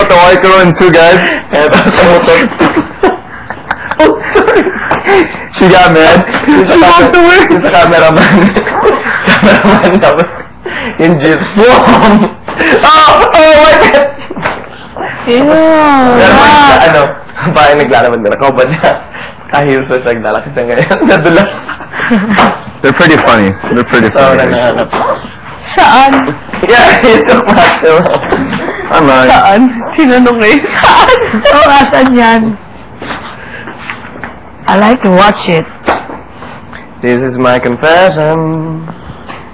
the white girl in Two Guys. Eto sa motor. She got mad. She walked away. Sa cameraman. Tapos yung jeep. Oh my God! Pero parang naglalabad na nakabad niya. Kahil sa siya naglalaki siya ngayon. Nadulas. They're pretty funny. They're pretty funny. Saan? Yeah, ito master. Saan? Sinanong eh. Saan? Asan yan? I like to watch it. This is my confession.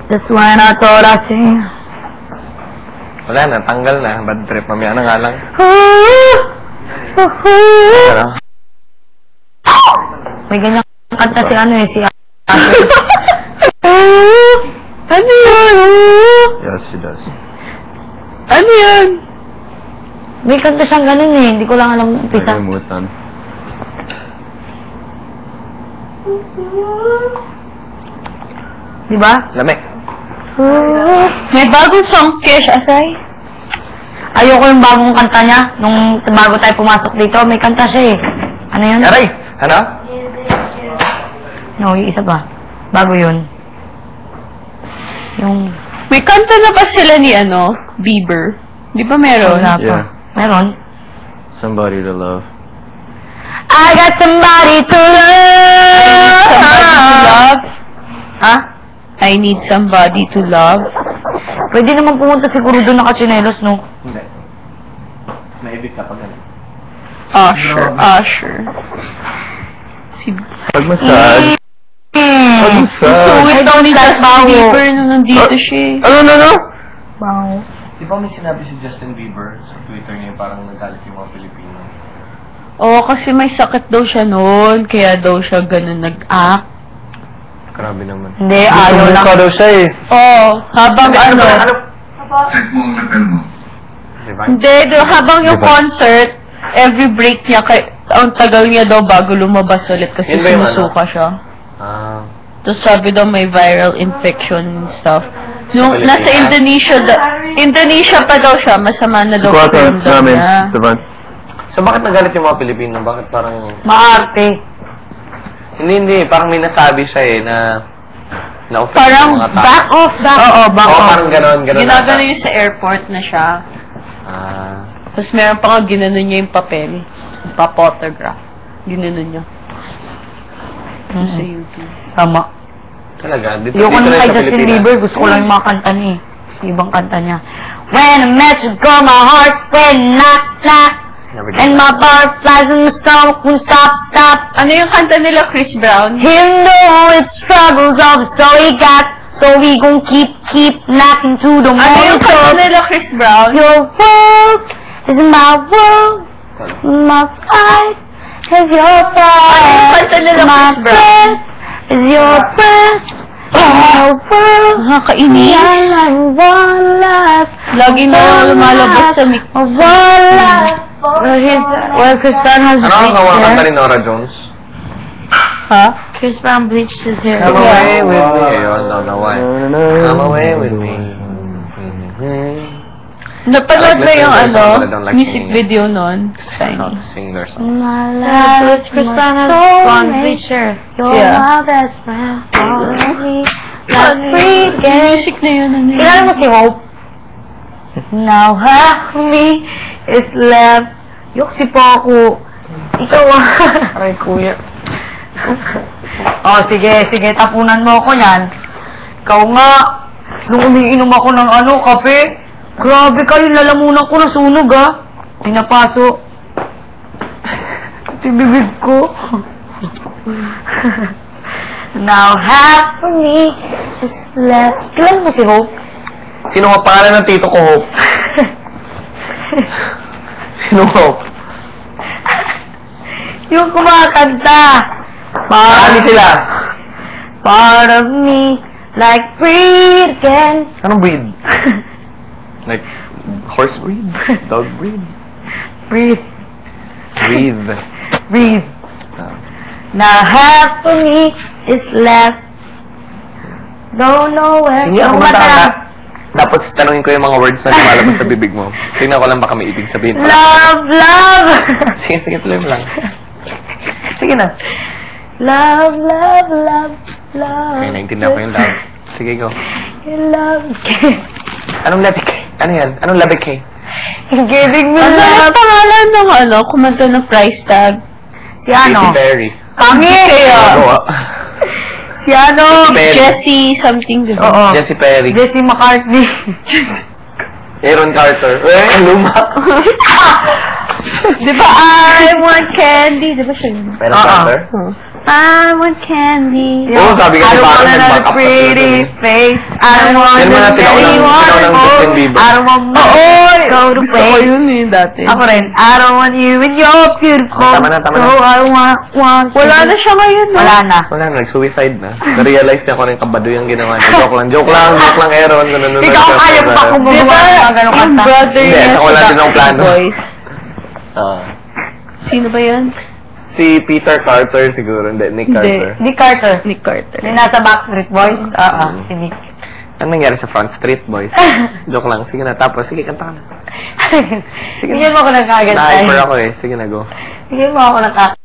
That's why I thought I sing. Wala na, tanggal na. Bad trip. Mamaya na nga lang. May ganyan kanta si ano eh, si ano yan? Yes, she does. Ano yan? May kanta siyang ganun eh, hindi ko lang alam umpisa. Nalimutan. Diba? Lamig. May bagong songs kaya siya, Asay? Ayoko yung bagong kanta niya. Nung bago tayo pumasok dito, may kanta siya eh. Ano yun? Aray! Ano? No, yung isa pa. Bago yun. Yung... May kanta na ba sila ni Bieber? Di ba meron? Wala pa. Yeah. Meron? Somebody to love. I got somebody to love! Somebody to love? Ha? I need somebody to love? Pwede naman pumunta siguro doon naka-chinelos, no? Hindi. Naibig ka pa ganun. Usher. Si... Pag-massage. So, Pag-massage. ito ni Justin Bieber nung nandito siya. Ano? Wow. Di ba may sinabi si Justin Bieber sa Twitter niya parang nagalit yung mga Pilipino? Oo, kasi may sakit daw siya noon, kaya daw siya ganun nag-act. Grabe naman. Hindi, ayaw lang. daw siya eh. Oo, habang Diba? Hindi, habang yung Diba? concert, every break niya, ang tagal niya daw bago lumabas ulit kasi Yun ba yung sumusuka siya. Ah. Tapos sabi daw may viral infection and stuff. Nung Sa nasa Pilipinas? Indonesia pa daw siya, masama na daw pakiramdam niya. So bakit nagalit yung mga Pilipino? Bakit parang... Maarte. Hindi. Parang may nasabi siya eh na... Parang mga tao. back off. Oo, parang ganon. Ginagano yun sa airport na siya. Ah. Tapos meron pa nga ginanon niya yung papel. Pa-photograph. Ginanon niya. Sa YouTube. Sama. Talaga? Dito Yung na kay sa Justin Pilipinas. Bieber, gusto ko lang yung mga kanta niya eh. Ibang kanta niya. When I met you, girl, my heart went knock, knock. And my butterflies in my stomach won't stop. Ano yung kanta nila, Chris Brown? Him know it's struggles of it's all he got. So we gon' keep knocking to the Ano yung kanta morning. nila, Chris Brown? Your world is my world. My fight is your fight. Ano yung kanta nila, My Chris Brown? breath is your breath. My world. Nakakainis. One life. Lagi na lumalabas sa mic. One life. Well, Chris Brown has Ano ang bleached kawang kanta hair. ni Nora Jones? Ha? Chris Brown bleached his hair. Come away with me. Ayun, no, why? Come away with me. Napanood ba yung I don't like music singing. video nun? I don't sing their song. My life, Chris Brown has blonde bleached hair. You're Yeah. my best friend. Follow me like Yung freaking. music na yun, ano yun? Kilala mo si Hope? Now half of me is left. Yok si Poco. Ikaw Aray, kuya. Oh, sige, tapunan mo ako yan. Ikaw nga. Nung umiinom ako ng kape, grabe kayo, lalamunan ko nasunog Pinapaso. Ito yung bibig ko. Now half of me is left. Kilala mo si Hope? Sino nga pangalan ng tito ko, Hope? Sino Hope? Yung kumakanta. Marami sila. Part of me, like breed again. Anong breed? Like, horse breed? Dog breed? Breathe. Breathe. Breathe. Ah. Now half of me is left. Don't know where Hindi to ako kumanta. Tapos tanungin ko yung mga words na lumalabas sa bibig mo. Tingnan ko lang baka may ibig sabihin pa. Love, love! Sige, tuloy mo lang. Sige na. Love, love, love, love. Okay, naintindihan ko yung love. Sige, go. Love. Anong labi K? Ano yan? Anong labi K? Giving me Ano love. ang pangalan ng kumanta ng price tag? Si ano? Katy Perry. Kami kaya. Gawa. Si ano? Perry. Jessie something, diba? Oo. Jessie Perry. Jesse McCartney. Aaron Carter. Ang luma. Di ba, I want candy? Di ba siya yun? Aaron Oo. Carter? I want candy. Oo, sabi ka I ni don't Bakit want nag-back another up pretty face. I don't want Yan mga tinaunang Justin Bieber. I don't want my go to Gusto ko play. yun eh, dati. Ako rin. I don't want you and your beautiful. Oh, tama na, tama na. So I want. Wala na siya ngayon, no? Wala na. Wala na, nag-suicide na. Na-realize niya kung ano yung kabado yung ginawa niya. Joke lang, Aaron. Ganun, Ikaw kaya mo pa kung Di ba, gumawa ng ganong yung kanta. brother Hindi, niya ako wala din ang plano. Boys. Ah. Sino ba yan? Si Peter Carter siguro, hindi, Nick Carter. Nick Carter. Nick Carter. Yung nasa Backstreet Boys. Si Nick. Ano nangyari sa Front Street Boys? Joke lang, sige na. Tapos, sige, kanta ka na. Sige mo ako ng kagad. Na-hyper ako eh. Sige na, go. Sige mo ako ng kagad.